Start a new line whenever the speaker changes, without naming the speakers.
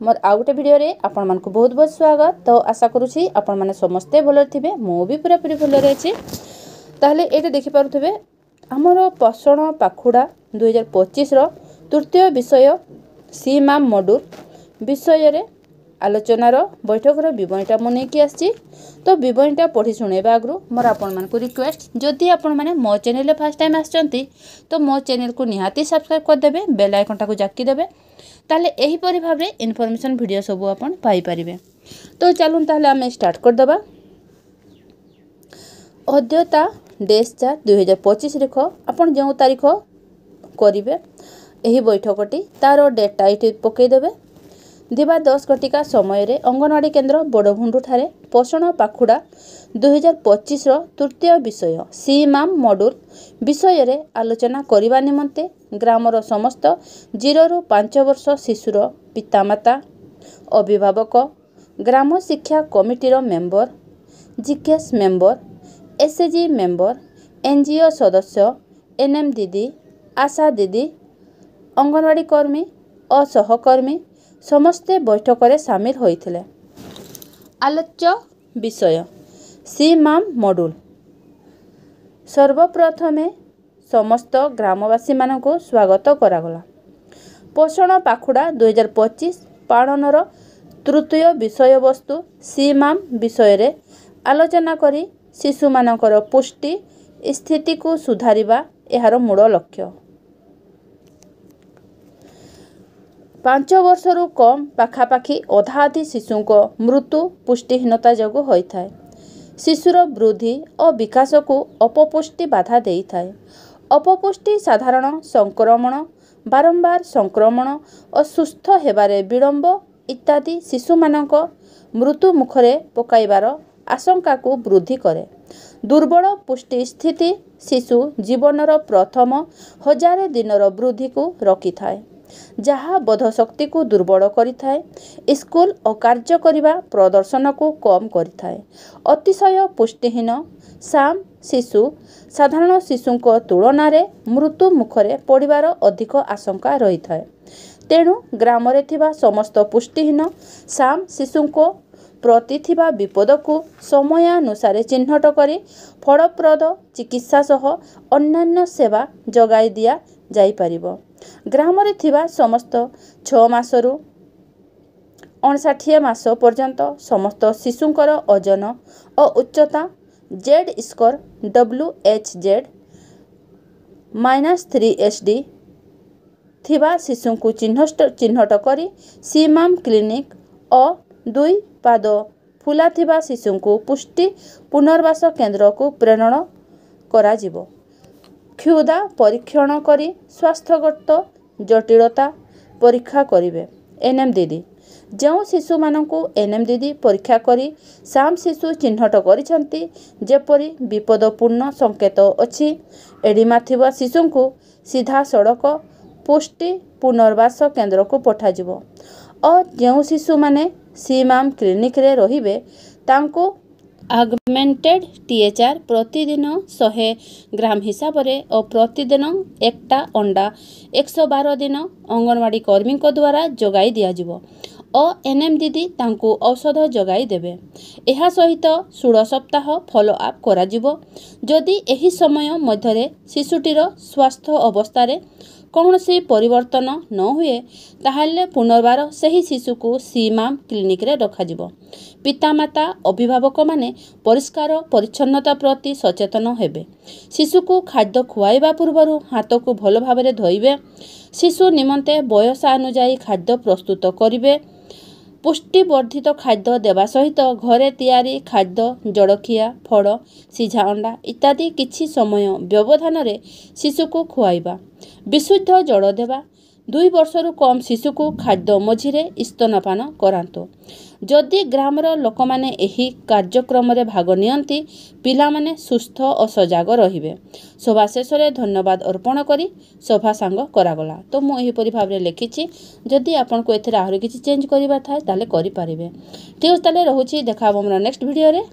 मोर आउ गोटे भिडियो रे आपण मानकु बहुत बहुत स्वागत। तो आशा करूछि आपण माने समस्ते भलो थिबे, मो भी पूरा पूरी भलो रहछि। ताहले एटा देखि पारुथबे हमर पोषण पाखुडा 2025 रो तृतीय विषय सी माम मॉड्यूल विषय रे आलोचनार बैठकर विवरणीटा मु नेकी आछि। तो विवरणीटा पढ़ी सुनेबा आगु मोर आपण मानकु रिक्वेस्ट, जदि आपण माने मो चैनल रे फर्स्ट टाइम आछंती तो मो चैनल को निहाती सब्सक्राइब कर देबे, बेल आइकन टाको जाकी देबे, ताले एही परि भाबरे इनफॉरमेशन वीडियो सब आपण पाई परिबे। तो चलून ताले हम स्टार्ट कर दबा। अद्यता डेस 4 2025 रेख आपण जो तारीख करिवे एही बैठकटी तारो डेट टाइट पकई देबे। दिबा 10 घटिका समय रे अंगनवाड़ी केन्द्र बड़भुंडू ठारे पोषण पाखुडा 2025 रो तृतीय विषय सी माम मॉड्यूल विषय रे आलोचना करिबा निमंते ग्रामर समस्त 0 रु 5 वर्ष शिशुर पितामाता, अभिभावक, ग्राम शिक्षा कमिटी रो member, GKS member, SAG member, NGO सदस्य, एनएम दीदी, आशा दीदी, अंगनवाड़ी कर्मी और सहकर्मी समस्ते बैठक रे शामिल होइथिले। आलोच्य विषय सी माम मॉड्यूल। सर्वप्रथमे समस्त ग्रामवासी मानको स्वागत करागला। पोषण पाखुडा 2025 पालनर तृतीय विषय वस्तु सी माम विषय रे आलोचना करी शिशु मानकर पुष्टि स्थिति को सुधारिबा एहार मूल लक्ष्य। 5 वर्षरु कम पाखापाखी अधाअधि शिशु को मृत्यु पुष्टिहीनता जगु होइथाय। शिशुर वृद्धि और विकास को अपपुष्टि बाधा देई थाए। अपपुष्टि साधारण संक्रमण, बारंबार संक्रमण और सुस्थ हेबारे विलंब इत्यादि शिशु मानक मृत्यु मुखरे पकाइबार आशंका को वृद्धि करे। दुर्बल पुष्टि स्थिति शिशु जीवनर प्रथम 1000 दिनर वृद्धि को रखि थाए, जहा बोधशक्ति को दुर्बल करिथाए, स्कूल और कार्य करिबा प्रदर्शन को कम करिथाए। अतिशय पुष्टिहीन साम शिशु साधारण शिशु को तुलन रे मृत्यु मुखरे पड़िबार अधिक आशंका रही थाए। तेणु ग्राम रे थिबा समस्त पुष्टिहीन साम शिशु को प्रति थिबा विपद को समयानुसारे चिन्हट करी फलप्रद चिकित्सा सह अन्यान्य सेवा जगाई दिया जाई परिबो। ग्राम रे थिबा समस्त 6 मासरु 59 मास पर्यंत समस्त शिशुंकर ओजन और उच्चता जेड स्कोर WHZ -3 SD थिबा शिशु को चिन्हट करी सीमाम क्लिनिक और 2 पाद फुला थिबा शिशु को पुष्टि पुनर्वास केन्द्र को प्रेरण करा जिवो। क्षुधा परीक्षण करी स्वास्थ्यगत जटिलता परीक्षा करिवे एनएम दीदी। जो शिशु मानकु एनएम दीदी परीक्षा करी साम शिशु चिन्हट करिसंती जेपरि विपदपूर्ण संकेत अछि, एडिमा थिबा शिशु को सीधा सड़क पुष्टि पुनर्वास केन्द्र को पठा जिवो। और जो शिशु माने सीमाम क्लिनिक रे रहिबे तांको आगमेंटेड THR प्रतिदिन 100 ग्राम हिसाब रे और प्रतिदिन एकटा अंडा 112 दिन अंगनवाड़ी कर्मी को द्वारा जगाई दिया जिवो और एनएम दीदी तांको औषध जगाई देबे। एहा सहित 16 सप्ताह फॉलो अप करा जिवो। जदि एही समय मध्यरे शिशुटीर स्वास्थ्य अवस्था रे कौनसी परिवर्तन न हुए ताहले पुनर्बार सही शिशु को सीमाम क्लिनिक रे रखा जिवो। पितामाता अभिभावक माने परिष्कार परिच्छन्नता प्रति सचेतन हेबे। शिशु को खाद्य खुआइबा पूर्व हाथ को भल भाव धोइबे। शिशु निमंते बयस अनुजाई खाद्य प्रस्तुत करिवे। पुष्टिवर्धित खाद्य देवा सहित घरे तैयारी खाद्य जड़खिया फल सीझा अंडा इत्यादि किछि समय व्यवधान रे शिशु को खुआइबा। विशुद्ध जड़ देवा। 2 वर्षरु कम शिशु को खाद्य मझिरे स्तनपान करांतो। जदि ग्रामर लोक माने एही कार्यक्रम रे भाग नियंती पिला माने सुस्थ और सजाग रहिबे। सभा शेष रे धन्यवाद अर्पण करी सभा सांग करागला। तो मु एही परि भाबरे लिखिछि। जदि आपन को एथरा आरो किछि चेंज करिबा थाए ताले करि पारिबे। ठीक ताले रहुछि। देखा हमर नेक्स्ट वीडियो रे।